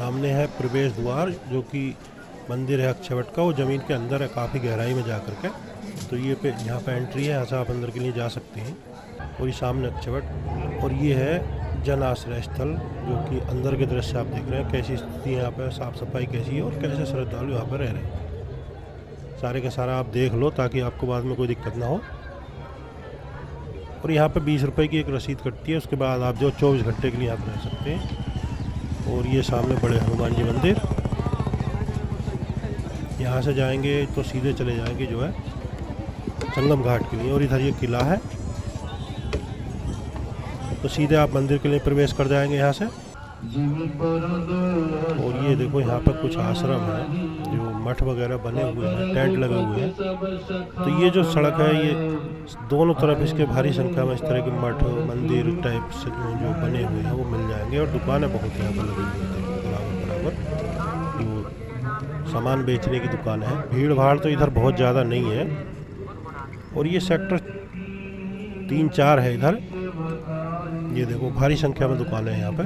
सामने है प्रवेश द्वार, जो कि मंदिर है अक्षयवट का, वो ज़मीन के अंदर है काफ़ी गहराई में जा कर के। तो ये यहाँ पे एंट्री है, यहाँ से आप अंदर के लिए जा सकते हैं। और ये सामने अक्षयवट, और ये है जन आश्रय स्थल, जो कि अंदर के दृश्य आप देख रहे हैं कैसी स्थिति है यहाँ पर, साफ़ सफाई कैसी है और कैसे श्रद्धालु यहाँ पर रह रहे हैं। सारे का सारा आप देख लो ताकि आपको बाद में कोई दिक्कत ना हो। और यहाँ पे 20 रुपये की एक रसीद कटती है, उसके बाद आप जो 24 घंटे के लिए आप रह सकते हैं। और ये सामने बड़े हनुमान जी मंदिर, यहाँ से जाएंगे तो सीधे चले जाएंगे जो है संगम घाट के लिए। और इधर ये किला है, तो सीधे आप मंदिर के लिए प्रवेश कर जाएंगे यहाँ से। और ये देखो यहाँ पर कुछ आश्रम है, जो मठ वगैरह बने हुए हैं, टेंट लगे हुए हैं। तो ये जो सड़क है, ये दोनों तरफ इसके भारी संख्या में इस तरह के मठ मंदिर टाइप से जो बने हुए हैं वो मिल जाएंगे। और दुकानें बहुत यहाँ पर लगी हुई हैं बराबर बराबर, जो सामान बेचने की दुकान है। भीड़ भाड़ तो इधर बहुत ज़्यादा नहीं है। और ये सेक्टर 3-4 है इधर। ये देखो भारी संख्या में दुकानें हैं यहाँ पे।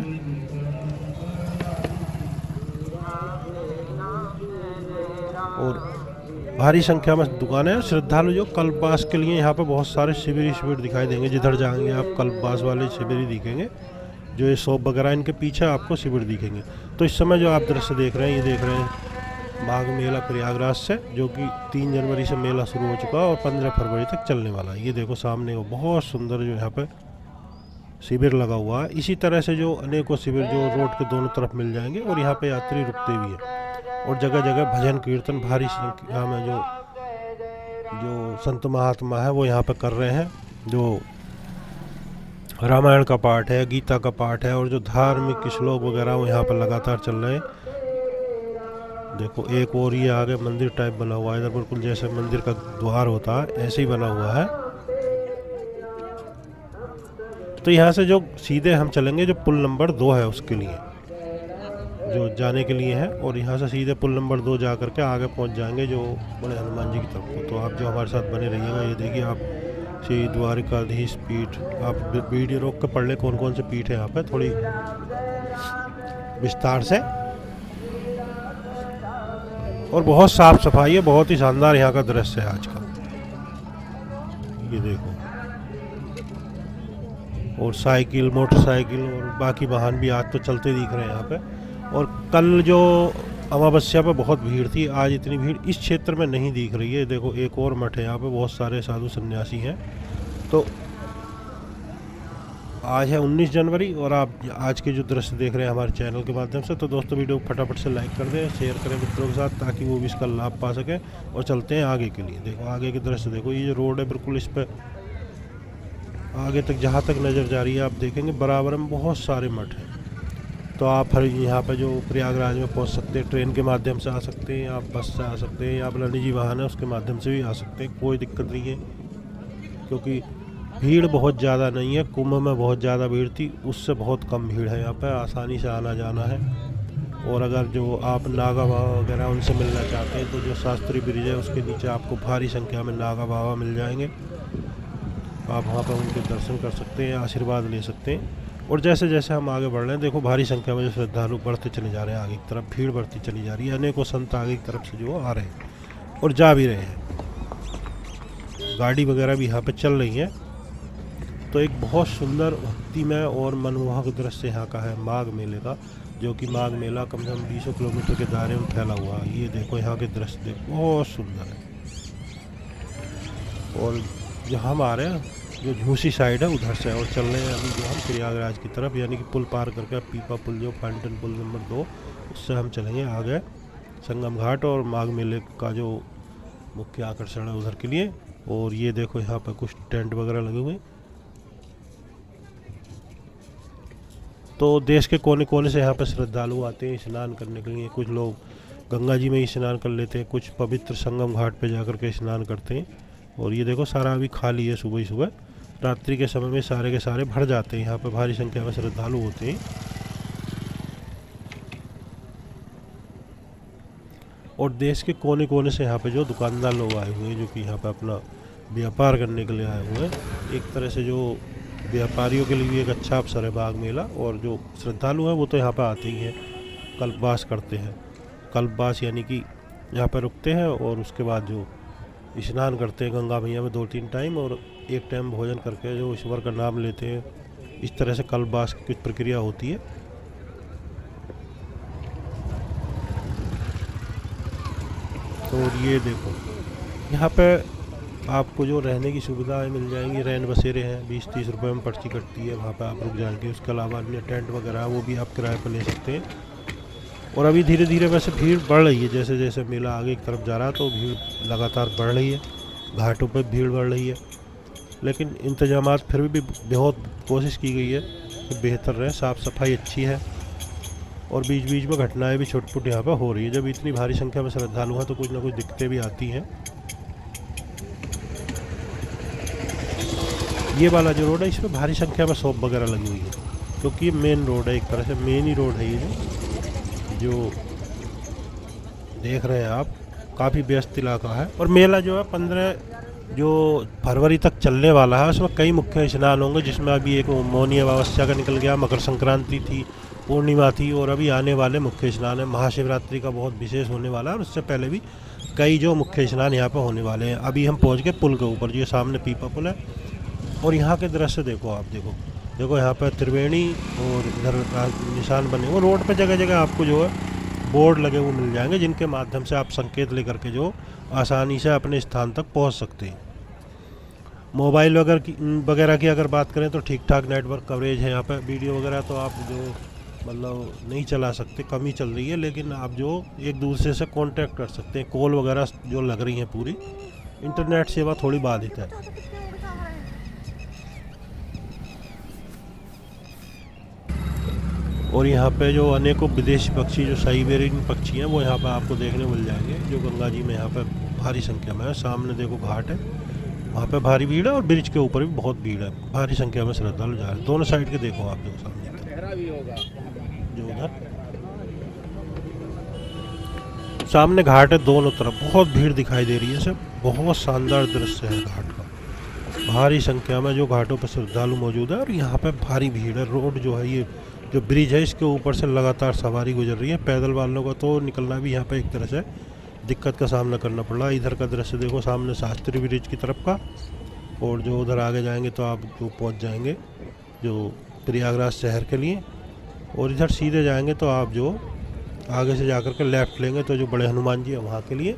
और भारी संख्या में दुकानें, श्रद्धालु जो कल्पवास के लिए यहाँ पे बहुत सारे शिविर दिखाई देंगे। जिधर जाएंगे आप कल्पवास वाले शिविर ही दिखेंगे, जो ये शॉप वगैरह इनके पीछे आपको शिविर दिखेंगे। तो इस समय जो आप दृश्य देख रहे हैं, ये देख रहे हैं माघ मेला प्रयागराज से, जो कि 3 जनवरी से मेला शुरू हो चुका है और 15 फरवरी तक चलने वाला है। ये देखो सामने वो बहुत सुंदर जो यहाँ पे शिविर लगा हुआ है। इसी तरह से जो अनेकों शिविर जो रोड के दोनों तरफ मिल जाएंगे। और यहाँ पे यात्री रुकते भी हैं। और जगह जगह भजन कीर्तन भारी संख्या में जो संत महात्मा है वो यहाँ पे कर रहे हैं। जो रामायण का पाठ है, गीता का पाठ है, और जो धार्मिक श्लोक वगैरह वो यहाँ पर लगातार चल रहे हैं। देखो एक और ये आगे मंदिर टाइप बना हुआ है, इधर बिल्कुल जैसे मंदिर का द्वार होता है ऐसे ही बना हुआ है। तो यहाँ से जो सीधे हम चलेंगे, जो पुल नंबर 2 है उसके लिए जो जाने के लिए है। और यहाँ से सीधे पुल नंबर 2 जा करके आगे पहुँच जाएंगे जो बड़े हनुमान जी की तरफ को। तो आप जो हमारे साथ बने रहिएगा। ये देखिए आप श्री द्वारिकाधीश पीठ, आप वीडियो रोक कर पढ़ लें कौन कौन से पीठ है यहाँ पे थोड़ी विस्तार से। और बहुत साफ सफाई है, बहुत ही शानदार यहाँ का दृश्य है आज का। ये देखो, और साइकिल, मोटरसाइकिल और बाकी वाहन भी आज तो चलते दिख रहे हैं यहाँ पे। और कल जो अमावस्या पे बहुत भीड़ थी, आज इतनी भीड़ इस क्षेत्र में नहीं दिख रही है। देखो एक और मठ है यहाँ पे, बहुत सारे साधु सन्यासी हैं। तो आज है 19 जनवरी और आप आज के जो दृश्य देख रहे हैं हमारे चैनल के माध्यम से। तो दोस्तों वीडियो को फटाफट से लाइक कर दें, शेयर करें मित्रों के साथ, ताकि वो भी इसका लाभ पा सकें। और चलते हैं आगे के लिए। देखो आगे के दृश्य देखो, ये जो रोड है बिल्कुल इस पर आगे तक जहाँ तक नज़र जा रही है आप देखेंगे बराबर में बहुत सारे मठ हैं। तो आप हर यहाँ पर जो प्रयागराज में पहुँच सकते हैं, ट्रेन के माध्यम से आ सकते हैं, आप बस से आ सकते हैं, या अपना निजी वाहन है उसके माध्यम से भी आ सकते हैं, कोई दिक्कत नहीं है। क्योंकि भीड़ बहुत ज़्यादा नहीं है। कुंभ में बहुत ज़्यादा भीड़ थी, उससे बहुत कम भीड़ है यहाँ पर, आसानी से आना जाना है। और अगर जो आप नागा बाबा वगैरह उनसे मिलना चाहते हैं, तो जो शास्त्री ब्रिज है उसके नीचे आपको भारी संख्या में नागा बाबा मिल जाएंगे। आप वहाँ पर उनके दर्शन कर सकते हैं, आशीर्वाद ले सकते हैं। और जैसे जैसे हम आगे बढ़ रहे हैं, देखो भारी संख्या में जो श्रद्धालु बढ़ते चले जा रहे हैं आगे की तरफ, भीड़ बढ़ती चली जा रही है। अनेकों संत आगे की तरफ से जो आ रहे हैं और जा भी रहे हैं, गाड़ी वगैरह भी यहाँ पे चल रही है। तो एक बहुत सुंदर भक्तिमय और मनमोहक दृश्य यहाँ का है माघ मेले का, जो कि माघ मेला कम से कम 200 किलोमीटर के दायरे में फैला हुआ है। ये देखो यहाँ के दृश्य देखो, बहुत सुंदर है। और जो हम आ रहे हैं जो झूसी साइड है उधर से, और चल रहे हैं अभी जो हम प्रयागराज की तरफ, यानी कि पुल पार करके पीपा पुल जो फाउंटेन पुल नंबर 2, उससे हम चलेंगे आगे संगम घाट और माघ मेले का जो मुख्य आकर्षण है उधर के लिए। और ये देखो यहाँ पर कुछ टेंट वगैरह लगे हुए। तो देश के कोने कोने से यहाँ पर श्रद्धालु आते हैं स्नान करने के लिए। कुछ लोग गंगा जी में ही स्नान कर लेते हैं, कुछ पवित्र संगम घाट पे जाकर के स्नान करते हैं। और ये देखो सारा अभी खाली है, सुबह ही सुबह, रात्रि के समय में सारे के सारे भर जाते हैं। यहाँ पर भारी संख्या में श्रद्धालु होते हैं। और देश के कोने कोने से यहाँ पे जो दुकानदार लोग आए हुए हैं, जो कि यहाँ पे अपना व्यापार करने के लिए आए हुए हैं। एक तरह से जो व्यापारियों के लिए भी एक अच्छा अवसर है माघ मेला। और जो श्रद्धालु हैं वो तो यहाँ पे आते ही हैं। कल्पवास करते हैं। कल्पवास यानी कि यहाँ पर रुकते हैं और उसके बाद जो स्नान करते हैं गंगा मैया में 2-3 टाइम, और एक टाइम भोजन करके जो ईश्वर का नाम लेते हैं। इस तरह से कल्पवास की कुछ प्रक्रिया होती है। तो ये देखो यहाँ पे आपको जो रहने की सुविधाएं मिल जाएंगी। रैन बसेरे हैं, 20-30 रुपये में पर्ची कटती है, वहाँ पे आप रुक जाएंगे। उसके अलावा अन्य टेंट वगैरह वो भी आप किराए पर ले सकते हैं। और अभी धीरे धीरे वैसे भीड़ बढ़ रही है, जैसे जैसे मेला आगे की तरफ जा रहा है तो भीड़ लगातार बढ़ रही है, घाटों पर भीड़ बढ़ रही है। लेकिन इंतजामात फिर भी बहुत कोशिश की गई है कि बेहतर रहे, साफ़ सफाई अच्छी है। और बीच बीच में घटनाएं भी छोटी-छोटी यहाँ पर हो रही है। जब इतनी भारी संख्या में श्रद्धालु हैं तो कुछ ना कुछ दिक्कतें भी आती हैं। ये वाला जो रोड है इसमें भारी संख्या में शॉप वगैरह लगी हुई है, क्योंकि ये मेन रोड है, एक तरह से मेन ही रोड है ये जो देख रहे हैं आप। काफ़ी व्यस्त इलाका है। और मेला जो है 15 जो फरवरी तक चलने वाला है, उसमें कई मुख्य स्नान होंगे, जिसमें अभी एक मौनी अमावस्या का निकल गया, मकर संक्रांति थी, पूर्णिमा थी, और अभी आने वाले मुख्य स्नान है। महाशिवरात्रि का बहुत विशेष होने वाला है, और उससे पहले भी कई जो मुख्य स्नान यहाँ पर होने वाले हैं। अभी हम पहुँच गए पुल के ऊपर, जो सामने पीपा पुल है। और यहाँ के दृश्य देखो आप, देखो यहाँ पर त्रिवेणी और इधर निशान बने हुए। रोड पे जगह जगह आपको जो है बोर्ड लगे हुए मिल जाएंगे, जिनके माध्यम से आप संकेत लेकर के जो आसानी से अपने स्थान तक पहुँच सकते हैं। मोबाइल वगैरह की अगर बात करें तो ठीक ठाक नेटवर्क कवरेज है यहाँ पर। वीडियो वगैरह तो आप जो मतलब नहीं चला सकते, कम ही चल रही है,लेकिन आप जो एक दूसरे से कांटेक्ट कर सकते हैं। कॉल वगैरह जो लग रही हैं पूरी। इंटरनेट सेवा थोड़ी बाधित है। और यहाँ पे जो अनेकों विदेशी पक्षी, जो साइबेरियन पक्षी हैं, वो यहाँ पर आपको देखने मिल जाएंगे, जो गंगा जी में यहाँ पर भारी संख्या में है। सामने देखो घाट है, वहाँ पे भारी भीड़ है, और ब्रिज के ऊपर भी बहुत भीड़ है। भारी संख्या में श्रद्धालु जा रहे हैं। दोनों साइड के देखो आप, देखो सामने जो उधर सामने घाट है, दोनों तरफ बहुत भीड़ दिखाई दे रही है। सब बहुत शानदार दृश्य है घाट का। भारी संख्या में जो घाटों पर श्रद्धालु मौजूद है, और यहाँ पे भारी भीड़ है। रोड जो है, ये जो ब्रिज है, इसके ऊपर से लगातार सवारी गुजर रही है। पैदल वालों का तो निकलना भी यहाँ पे एक तरह से दिक्कत का सामना करना पड़ रहा है। इधर का दृश्य देखो सामने शास्त्री ब्रिज की तरफ का, और जो उधर आगे जाएंगे तो आप जो पहुँच जाएंगे जो प्रयागराज शहर के लिए। और इधर सीधे जाएंगे तो आप जो आगे से जाकर के लेफ़्ट लेंगे तो जो बड़े हनुमान जी है वहाँ के लिए,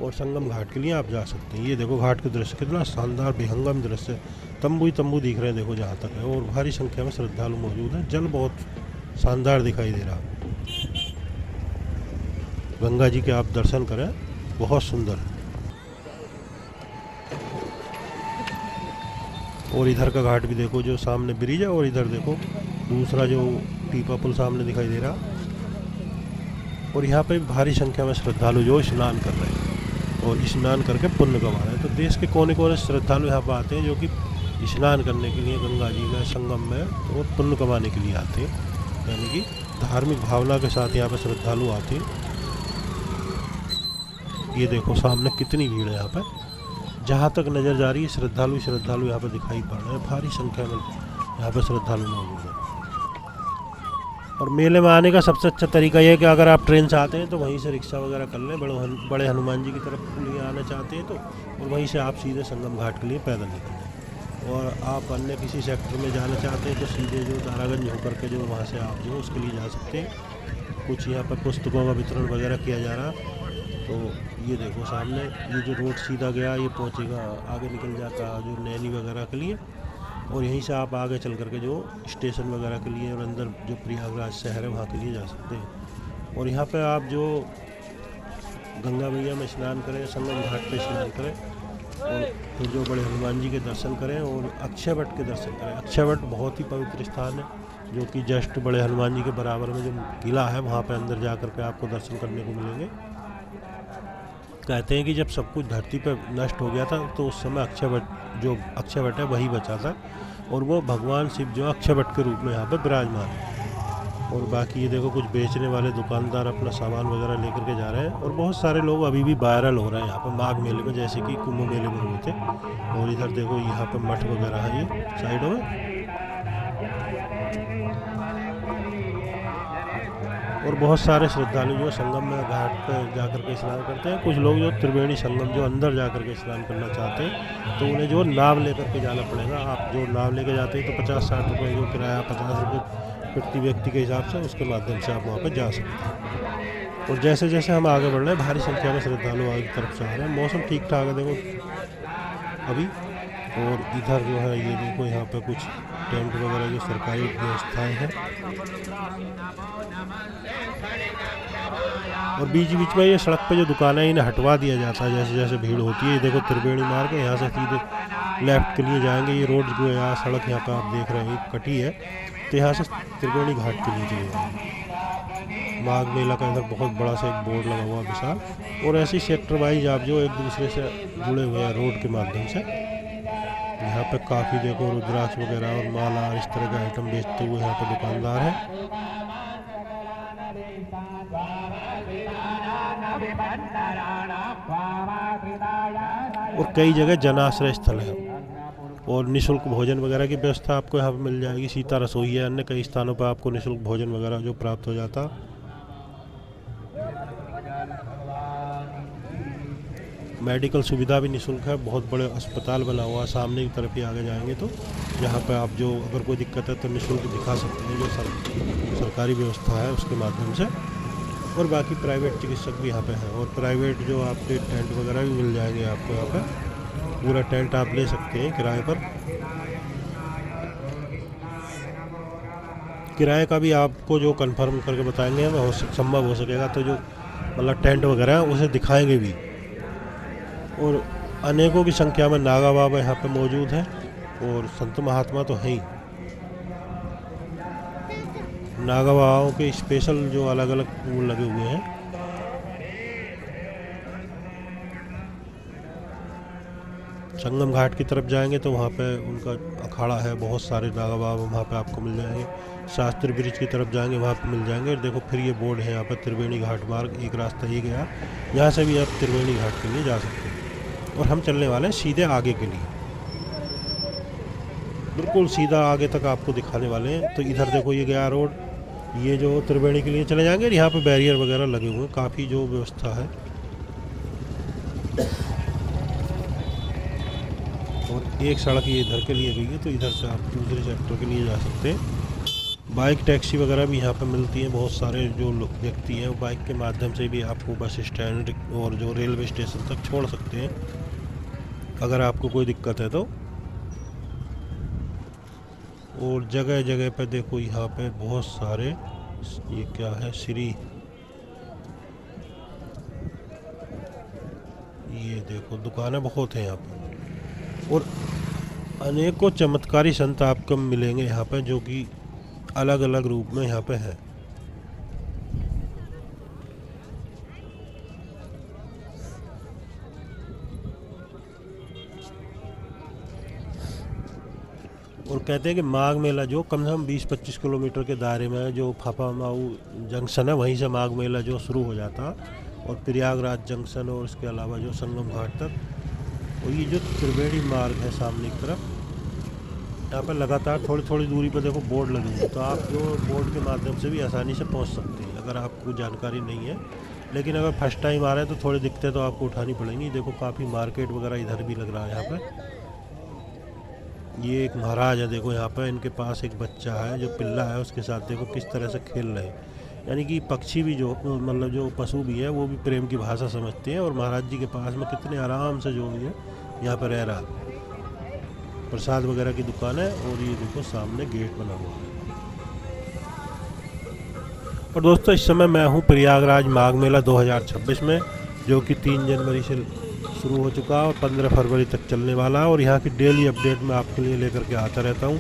और संगम घाट के लिए आप जा सकते हैं। ये देखो घाट के दृश्य कितना शानदार विहंगम दृश्य। तंबू ही तंबू दिख रहे हैं देखो जहाँ तक है, और भारी संख्या में श्रद्धालु मौजूद हैं। जल बहुत शानदार दिखाई दे रहा है। गंगा जी के आप दर्शन करें, बहुत सुंदर है। और इधर का घाट भी देखो, जो सामने ब्रिज है, और इधर देखो दूसरा जो पीपा पुल सामने दिखाई दे रहा। और यहाँ पे भारी संख्या में श्रद्धालु जो स्नान कर रहे हैं, और स्नान करके पुण्य कमा रहे हैं। तो देश के कोने कोने श्रद्धालु यहाँ पर आते हैं, जो कि स्नान करने के लिए गंगा जी में, संगम में, तो पुण्य कमाने के लिए आते हैं। यानी कि धार्मिक भावना के साथ यहाँ पर श्रद्धालु आते हैं। ये देखो सामने कितनी भीड़ है यहाँ पर, जहाँ तक नज़र जा रही है श्रद्धालु यहाँ पर दिखाई पड़ रहे हैं। भारी संख्या में यहाँ पर श्रद्धालु मौजूद हैं। और मेले में आने का सबसे अच्छा तरीका यह है कि अगर आप ट्रेन से आते हैं तो वहीं से रिक्शा वगैरह कर लें, बड़े हनुमान जी की तरफ लिए आना चाहते हैं तो, और वहीं से आप सीधे संगम घाट के लिए पैदल निकलें। और आप अन्य किसी सेक्टर में जाना चाहते हैं तो सीधे जो दारागंज होकर के जो वहाँ से आप जो उसके लिए जा सकते हैं। कुछ यहाँ पर पुस्तकों का वितरण वगैरह किया जा रहा। तो ये देखो सामने ये जो रोड सीधा गया, ये पहुँचेगा आगे निकल जाता जो नैनी वगैरह के लिए, और यहीं से आप आगे चल करके जो स्टेशन वगैरह के लिए और अंदर जो प्रयागराज शहर है वहाँ के लिए जा सकते हैं। और यहाँ पे आप जो गंगा मैया में स्नान करें, संगम घाट पे स्नान करें, और फिर जो बड़े हनुमान जी के दर्शन करें, और अक्षय वट के दर्शन करें। अक्षय वट बहुत ही पवित्र स्थान है, जो कि जस्ट बड़े हनुमान जी के बराबर में जो किला है, वहाँ पर अंदर जा कर के आपको दर्शन करने को मिलेंगे। कहते हैं कि जब सब कुछ धरती पर नष्ट हो गया था तो उस समय अक्षय वट है वही बचा था, और वो भगवान शिव जो अक्षय वट के रूप में यहाँ पर विराजमान है। और बाकी ये देखो कुछ बेचने वाले दुकानदार अपना सामान वगैरह लेकर के जा रहे हैं, और बहुत सारे लोग अभी भी वायरल हो रहे हैं यहाँ पर माघ मेले में, जैसे कि कुंभ मेले में हुए थे। और इधर देखो यहाँ पर मठ वगैरह है ये साइडों में। और बहुत सारे श्रद्धालु जो संगम में घाट पर जाकर के स्नान करते हैं। कुछ लोग जो त्रिवेणी संगम जो अंदर जाकर के स्नान करना चाहते हैं तो उन्हें जो नाव लेकर के जाना पड़ेगा। आप जो नाव लेकर जाते हैं तो 50-60 रुपये जो किराया, 50 रुपये प्रति व्यक्ति के हिसाब से, उसके माध्यम से आप वहाँ पर जा सकते हैं। और जैसे जैसे हम आगे बढ़ रहे हैं भारी संख्या में श्रद्धालु आगे की तरफ से आ रहे हैं। मौसम ठीक ठाक है देखो अभी। और इधर जो है ये देखो यहाँ पे कुछ टेंट वगैरह की सरकारी व्यवस्थाएं हैं। और बीच बीच में ये सड़क पे जो दुकानें इन्हें हटवा दिया जाता है जैसे जैसे भीड़ होती है। ये देखो त्रिवेणी मार्ग है, यहाँ से सीधे लेफ्ट के लिए जाएंगे। ये रोड जो है यहाँ सड़क यहाँ पे आप देख रहे हैं कटी है, तो यहाँ से त्रिवेणी घाट के लिए चले जाएंगे। माघ मेला का इधर बहुत बड़ा सा एक बोर्ड लगा हुआ विशाल। और ऐसी सेक्टर वाइज आप जो एक दूसरे से जुड़े हुए हैं रोड के माध्यम से। यहाँ पे काफ़ी देखो रुद्राक्ष वगैरह और माला इस तरह के आइटम बेचते हुए यहाँ पे दुकानदार हैं। और कई जगह जनाश्रय स्थल है और निःशुल्क भोजन वगैरह की व्यवस्था आपको यहाँ पे मिल जाएगी। सीता रसोई है, अन्य कई स्थानों पर आपको निःशुल्क भोजन वगैरह जो प्राप्त हो जाता। मेडिकल सुविधा भी निःशुल्क है। बहुत बड़े अस्पताल बना हुआ सामने की तरफ ही आगे जाएंगे तो यहाँ पे आप जो अगर कोई दिक्कत है तो निःशुल्क दिखा सकते हैं। जो सरकारी व्यवस्था है उसके माध्यम से। और बाकी प्राइवेट चिकित्सक भी यहाँ पे हैं। और प्राइवेट जो आपके टेंट वगैरह भी मिल जाएंगे आपको। यहाँ पे पूरा टेंट आप ले सकते हैं किराए पर। किराए का भी आपको जो कंफर्म करके बताएंगे वो संभव हो सकेगा तो जो मतलब टेंट वगैरह है उसे दिखाएंगे भी। और अनेकों की संख्या में नागा बाबा यहाँ पे मौजूद हैं और संत महात्मा तो हैं ही। नागा बाबाओं के स्पेशल जो अलग अलग फूल लगे हुए हैं। संगम घाट की तरफ जाएंगे तो वहाँ पे उनका अखाड़ा है, बहुत सारे नागा बाबा वहाँ पे आपको मिल जाएंगे। शास्त्री ब्रिज की तरफ जाएंगे वहाँ पे मिल जाएंगे। और देखो फिर ये बोर्ड है यहाँ पर त्रिवेणी घाट मार्ग, एक रास्ता ये गया, यहाँ से भी आप त्रिवेणी घाट के लिए जा सकते हैं। और हम चलने वाले हैं सीधे आगे के लिए, बिल्कुल सीधा आगे तक आपको दिखाने वाले हैं। तो इधर देखो ये गया रोड, ये जो त्रिवेणी के लिए चले जाएंगे। यहाँ पे बैरियर वगैरह लगे हुए हैं, काफ़ी जो व्यवस्था है। और एक सड़क ये इधर के लिए गई है तो इधर से आप दूसरे सेक्टर के लिए जा सकते हैं। बाइक टैक्सी वगैरह भी यहाँ पे मिलती हैं। बहुत सारे जो लोग व्यक्ति हैं वो बाइक के माध्यम से भी आपको बस स्टैंड और जो रेलवे स्टेशन तक छोड़ सकते हैं अगर आपको कोई दिक्कत है तो। और जगह जगह पे देखो यहाँ पे बहुत सारे, ये क्या है, श्री, ये देखो दुकानें बहुत हैं यहाँ पे। और अनेकों चमत्कारी संत आपको मिलेंगे यहाँ पे जो कि अलग अलग रूप में यहाँ पे है। और कहते हैं कि माघ मेला जो कम से कम 20-25 किलोमीटर के दायरे में है। जो फाफामाऊ जंक्शन है वहीं से माघ मेला जो शुरू हो जाता, और प्रयागराज जंक्शन और इसके अलावा जो संगम घाट तक। और ये जो त्रिवेणी मार्ग है सामने की तरफ, यहाँ पर लगातार थोड़ी थोड़ी दूरी पर देखो बोर्ड लगे हैं। तो आप जो बोर्ड के माध्यम से भी आसानी से पहुँच सकते हैं अगर आपको जानकारी नहीं है। लेकिन अगर फर्स्ट टाइम आ रहे हैं तो थोड़ी दिक्कतें तो आपको उठानी पड़ेंगी। देखो काफ़ी मार्केट वगैरह इधर भी लग रहा है। यहाँ पर ये एक महाराज है, देखो यहाँ पर इनके पास एक बच्चा है जो पिल्ला है, उसके साथ देखो किस तरह से खेल रहे हैं। यानी कि पक्षी भी जो मतलब जो पशु भी है वो भी प्रेम की भाषा समझते हैं। और महाराज जी के पास में कितने आराम से जो भी है यहाँ पर रह रहा। प्रसाद वगैरह की दुकान है। और ये देखो सामने गेट बना हुआ है। और दोस्तों इस समय मैं हूँ प्रयागराज माघ मेला 2026 में, जो कि 3 जनवरी से शुरू हो चुका और 15 फरवरी तक चलने वाला है। और यहाँ की डेली अपडेट मैं आपके लिए लेकर के आता रहता हूँ।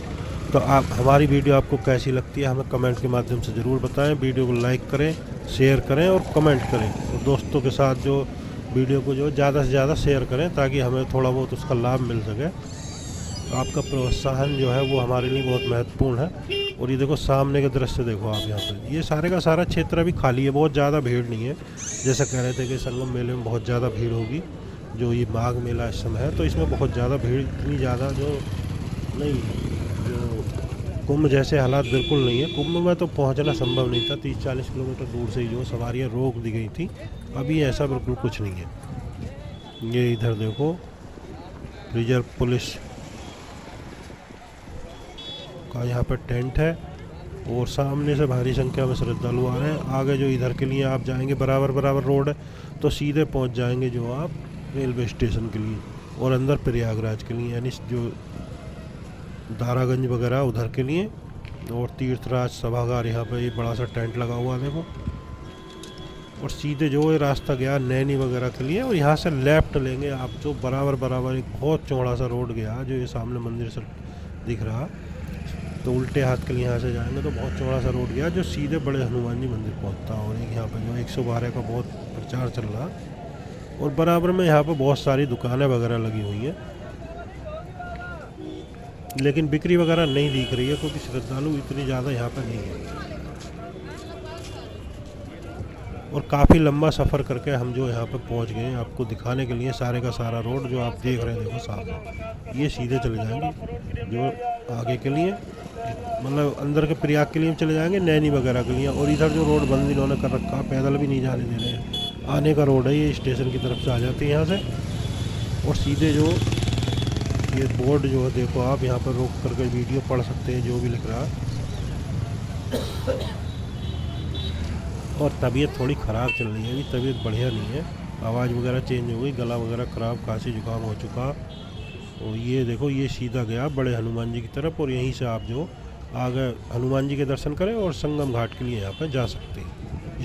तो आप हमारी वीडियो आपको कैसी लगती है हमें कमेंट के माध्यम से ज़रूर बताएं। वीडियो को लाइक करें, शेयर करें और कमेंट करें। और दोस्तों के साथ जो वीडियो को जो ज़्यादा से ज़्यादा शेयर करें ताकि हमें थोड़ा बहुत उसका लाभ मिल सके। तो आपका प्रोत्साहन जो है वो हमारे लिए बहुत महत्वपूर्ण है। और ये देखो सामने का दृश्य देखो आप यहाँ पे, ये सारे का सारा क्षेत्र अभी खाली है, बहुत ज़्यादा भीड़ नहीं है। जैसा कह रहे थे कि संगम मेले में बहुत ज़्यादा भीड़ होगी, जो ये माघ मेला इस समय है तो इसमें बहुत ज़्यादा भीड़ इतनी ज़्यादा जो नहीं है, जो कुंभ जैसे हालात बिल्कुल नहीं है। कुंभ में तो पहुंचना संभव नहीं था, 30-40 किलोमीटर दूर से ही जो सवारियां रोक दी गई थी। अभी ऐसा बिल्कुल कुछ नहीं है। ये इधर देखो रिजर्व पुलिस का यहाँ पर टेंट है और सामने से भारी संख्या में श्रद्धालु आ रहे हैं। आगे जो इधर के लिए आप जाएंगे बराबर बराबर रोड है, तो सीधे पहुँच जाएंगे जो आप रेलवे स्टेशन के लिए और अंदर प्रयागराज के लिए, यानी जो दारागंज वगैरह उधर के लिए। और तीर्थराज सभागार यहाँ पे ये बड़ा सा टेंट लगा हुआ है देखो। और सीधे जो ये रास्ता गया नैनी वगैरह के लिए, और यहाँ से लेफ्ट लेंगे आप जो बराबर बराबर एक बहुत चौड़ा सा रोड गया जो ये सामने मंदिर से दिख रहा, तो उल्टे हाथ के लिए यहाँ से जाएंगे तो बहुत चौड़ा सा रोड गया जो सीधे बड़े हनुमान जी मंदिर पहुँचता है। और एक यहाँ पर जो 112 का बहुत प्रचार चल रहा, और बराबर में यहाँ पर बहुत सारी दुकानें वगैरह लगी हुई हैं, लेकिन बिक्री वगैरह नहीं दिख रही है क्योंकि श्रद्धालु इतनी ज़्यादा यहाँ पर नहीं है। और काफ़ी लंबा सफ़र करके हम जो यहाँ पर पहुँच गए आपको दिखाने के लिए सारे का सारा रोड जो आप देख रहे हैं देखो सामने, ये सीधे चले जाएंगे जो आगे के लिए, मतलब अंदर के प्रयाग के लिए चले जाएंगे नैनी वगैरह के लिए। और इधर जो रोड बंद इन्होंने कर रखा, पैदल भी नहीं जाने दे रहे हैं, आने का रोड है ये, स्टेशन की तरफ से आ जाती है यहाँ से। और सीधे जो ये बोर्ड जो है देखो आप यहाँ पर रोक करके वीडियो पढ़ सकते हैं जो भी लिख रहा है। और तबीयत थोड़ी ख़राब चल रही है, अभी तबीयत बढ़िया नहीं है, आवाज़ वगैरह चेंज हो गई, गला वगैरह ख़राब, खांसी जुकाम हो चुका। और ये देखो ये सीधा गया बड़े हनुमान जी की तरफ, और यहीं से आप जो आगे हनुमान जी के दर्शन करें और संगम घाट के लिए यहाँ पर जा सकते हैं।